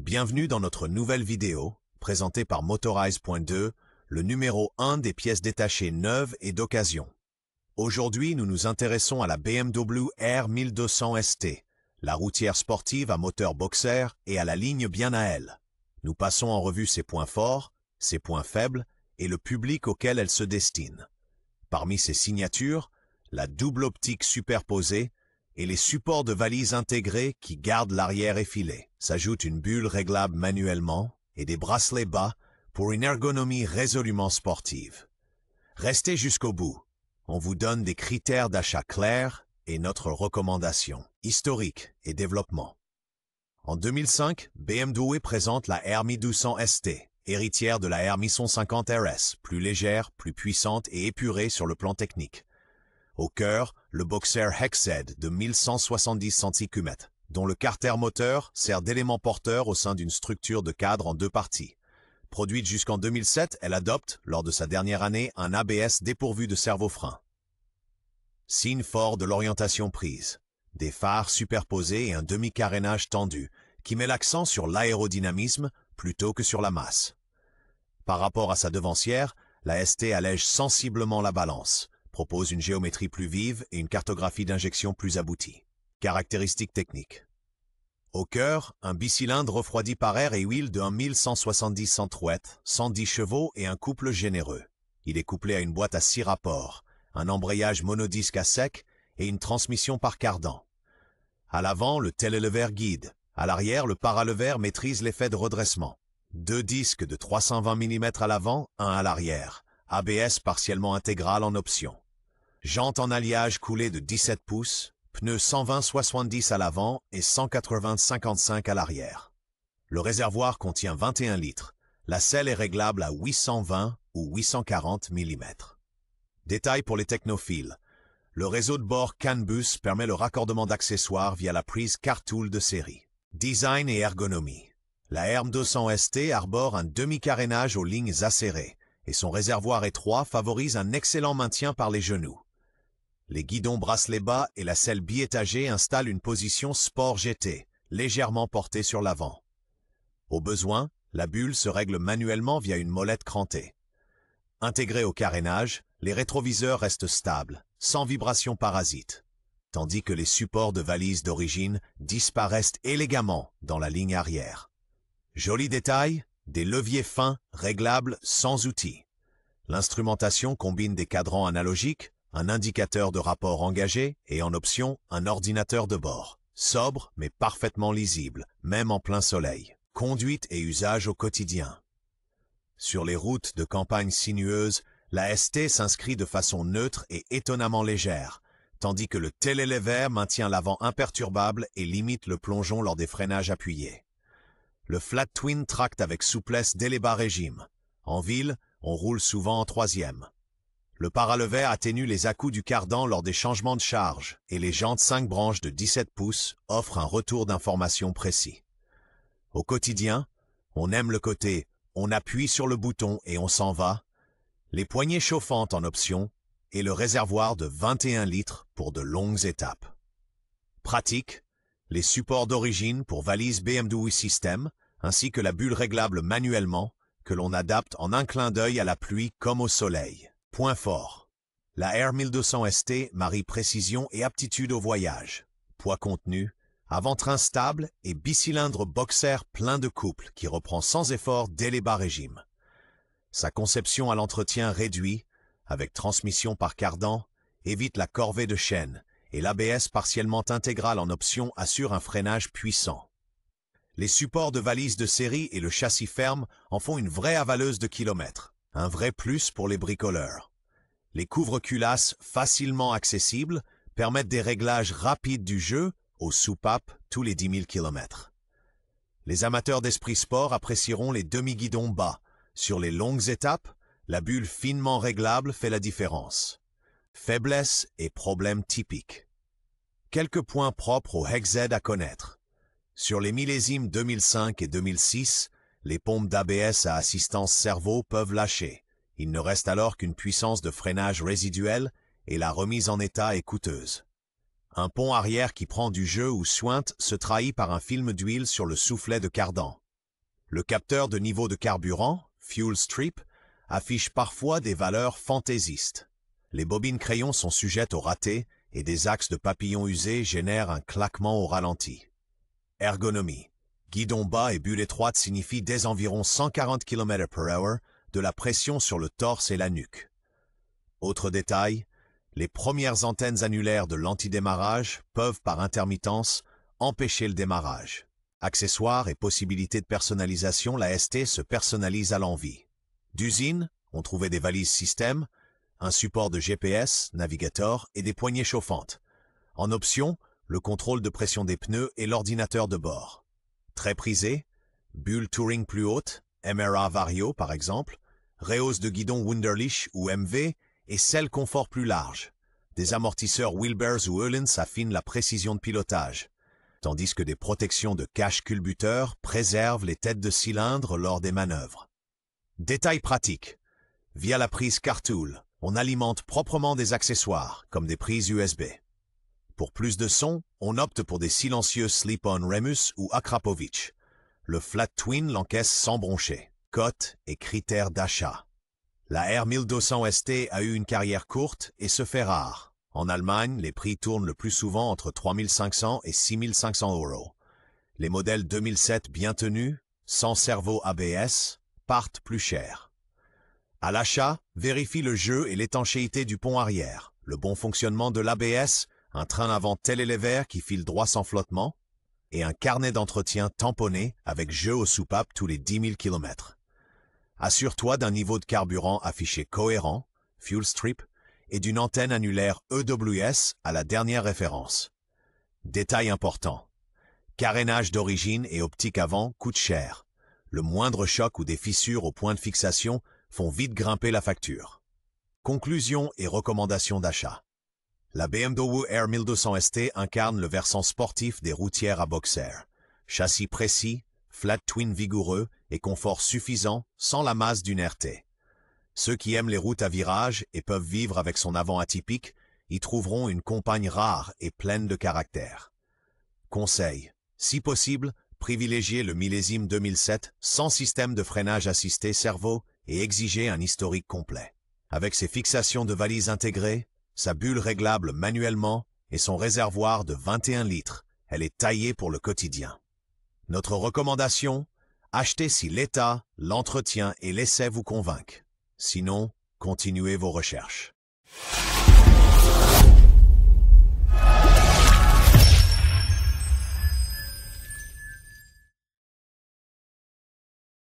Bienvenue dans notre nouvelle vidéo, présentée par Motorize.2, le numéro 1 des pièces détachées neuves et d'occasion. Aujourd'hui, nous nous intéressons à la BMW R 1200 ST, la routière sportive à moteur boxer et à la ligne bien à elle. Nous passons en revue ses points forts, ses points faibles et le public auquel elle se destine. Parmi ses signatures, la double optique superposée et les supports de valise intégrés qui gardent l'arrière effilé. S'ajoute une bulle réglable manuellement et des bracelets bas pour une ergonomie résolument sportive. Restez jusqu'au bout. On vous donne des critères d'achat clairs et notre recommandation, historique et développement. En 2005, BMW présente la R 1200 ST, héritière de la R 1150 RS, plus légère, plus puissante et épurée sur le plan technique. Au cœur, le boxer Hexed de 1170 cm, dont le carter moteur sert d'élément porteur au sein d'une structure de cadre en deux parties. Produite jusqu'en 2007, elle adopte, lors de sa dernière année, un ABS dépourvu de servo-frein. Signe fort de l'orientation prise. Des phares superposés et un demi-carénage tendu, qui met l'accent sur l'aérodynamisme plutôt que sur la masse. Par rapport à sa devancière, la ST allège sensiblement la balance, propose une géométrie plus vive et une cartographie d'injection plus aboutie. Caractéristiques techniques. Au cœur, un bicylindre refroidi par air et huile de 1170 centrouettes, 110 chevaux et un couple généreux. Il est couplé à une boîte à 6 rapports, un embrayage monodisque à sec et une transmission par cardan. À l'avant, le télélever guide. À l'arrière, le paralever maîtrise l'effet de redressement. 2 disques de 320 mm à l'avant, 1 à l'arrière. ABS partiellement intégral en option. Jantes en alliage coulées de 17 pouces, pneus 120-70 à l'avant et 180-55 à l'arrière. Le réservoir contient 21 litres. La selle est réglable à 820 ou 840 mm. Détail pour les technophiles. Le réseau de bord CAN bus permet le raccordement d'accessoires via la prise CarTool de série. Design et ergonomie. La R 1200 ST arbore un demi-carénage aux lignes acérées et son réservoir étroit favorise un excellent maintien par les genoux. Les guidons bracelets bas et la selle biétagée installent une position sport GT, légèrement portée sur l'avant. Au besoin, la bulle se règle manuellement via une molette crantée. Intégrés au carénage, les rétroviseurs restent stables, sans vibration parasite, tandis que les supports de valise d'origine disparaissent élégamment dans la ligne arrière. Joli détail, des leviers fins, réglables sans outils. L'instrumentation combine des cadrans analogiques, un indicateur de rapport engagé et en option, un ordinateur de bord. Sobre mais parfaitement lisible, même en plein soleil. Conduite et usage au quotidien. Sur les routes de campagne sinueuses, la ST s'inscrit de façon neutre et étonnamment légère, tandis que le télélever maintient l'avant imperturbable et limite le plongeon lors des freinages appuyés. Le Flat Twin tracte avec souplesse dès les bas régimes. En ville, on roule souvent en troisième. Le paralever atténue les à-coups du cardan lors des changements de charge et les jantes 5 branches de 17 pouces offrent un retour d'information précis. Au quotidien, on aime le côté « on appuie sur le bouton et on s'en va », les poignées chauffantes en option et le réservoir de 21 litres pour de longues étapes. Pratique, les supports d'origine pour valise BMW System ainsi que la bulle réglable manuellement que l'on adapte en un clin d'œil à la pluie comme au soleil. Point fort. La R 1200 ST marie précision et aptitude au voyage. Poids contenu, avant-train stable et bicylindre boxer plein de couple qui reprend sans effort dès les bas régimes. Sa conception à l'entretien réduit, avec transmission par cardan, évite la corvée de chaîne et l'ABS partiellement intégral en option assure un freinage puissant. Les supports de valise de série et le châssis ferme en font une vraie avaleuse de kilomètres. Un vrai plus pour les bricoleurs. Les couvre-culasses facilement accessibles permettent des réglages rapides du jeu aux soupapes tous les 10 000 km. Les amateurs d'esprit sport apprécieront les demi-guidons bas. Sur les longues étapes, la bulle finement réglable fait la différence. Faiblesses et problèmes typiques. Quelques points propres au Hexed à connaître. Sur les millésimes 2005 et 2006, les pompes d'ABS à assistance servo peuvent lâcher. Il ne reste alors qu'une puissance de freinage résiduelle et la remise en état est coûteuse. Un pont arrière qui prend du jeu ou suinte se trahit par un film d'huile sur le soufflet de cardan. Le capteur de niveau de carburant, Fuel Strip, affiche parfois des valeurs fantaisistes. Les bobines crayons sont sujettes au raté et des axes de papillon usés génèrent un claquement au ralenti. Ergonomie. Guidon bas et bulle étroite signifie dès environ 140 km/h de la pression sur le torse et la nuque. Autre détail, les premières antennes annulaires de l'antidémarrage peuvent par intermittence empêcher le démarrage. Accessoires et possibilités de personnalisation, la ST se personnalise à l'envie. D'usine, on trouvait des valises système, un support de GPS, navigateur et des poignées chauffantes. En option, le contrôle de pression des pneus et l'ordinateur de bord. Très prisé, bulle Touring plus haute, MRA Vario par exemple, rehausse de guidon Wunderlich ou MV et selle confort plus large. Des amortisseurs Wilbers ou Öhlins affinent la précision de pilotage, tandis que des protections de cache culbuteur préservent les têtes de cylindre lors des manœuvres. Détail pratique. Via la prise CarTool, on alimente proprement des accessoires, comme des prises USB. Pour plus de son, on opte pour des silencieux Slip-On Remus ou Akrapovic. Le Flat Twin l'encaisse sans broncher. Cote et critères d'achat. La R1200 ST a eu une carrière courte et se fait rare. En Allemagne, les prix tournent le plus souvent entre 3 500 et 6 500 €. Les modèles 2007 bien tenus, sans servo ABS, partent plus cher. À l'achat, vérifie le jeu et l'étanchéité du pont arrière, le bon fonctionnement de l'ABS, un train avant télélever qui file droit sans flottement, et un carnet d'entretien tamponné avec jeu aux soupapes tous les 10 000 km. Assure-toi d'un niveau de carburant affiché cohérent, Fuel Strip, et d'une antenne annulaire EWS à la dernière référence. Détail important. Carénage d'origine et optique avant coûtent cher. Le moindre choc ou des fissures au point de fixation font vite grimper la facture. Conclusion et recommandations d'achat. La BMW R1200 ST incarne le versant sportif des routières à boxer. Châssis précis, flat twin vigoureux et confort suffisant sans la masse d'une RT. Ceux qui aiment les routes à virages et peuvent vivre avec son avant atypique y trouveront une compagne rare et pleine de caractère. Conseil. Si possible, privilégiez le millésime 2007 sans système de freinage assisté servo et exigez un historique complet. Avec ses fixations de valises intégrées, sa bulle réglable manuellement et son réservoir de 21 litres, elle est taillée pour le quotidien. Notre recommandation, achetez si l'état, l'entretien et l'essai vous convainquent. Sinon, continuez vos recherches.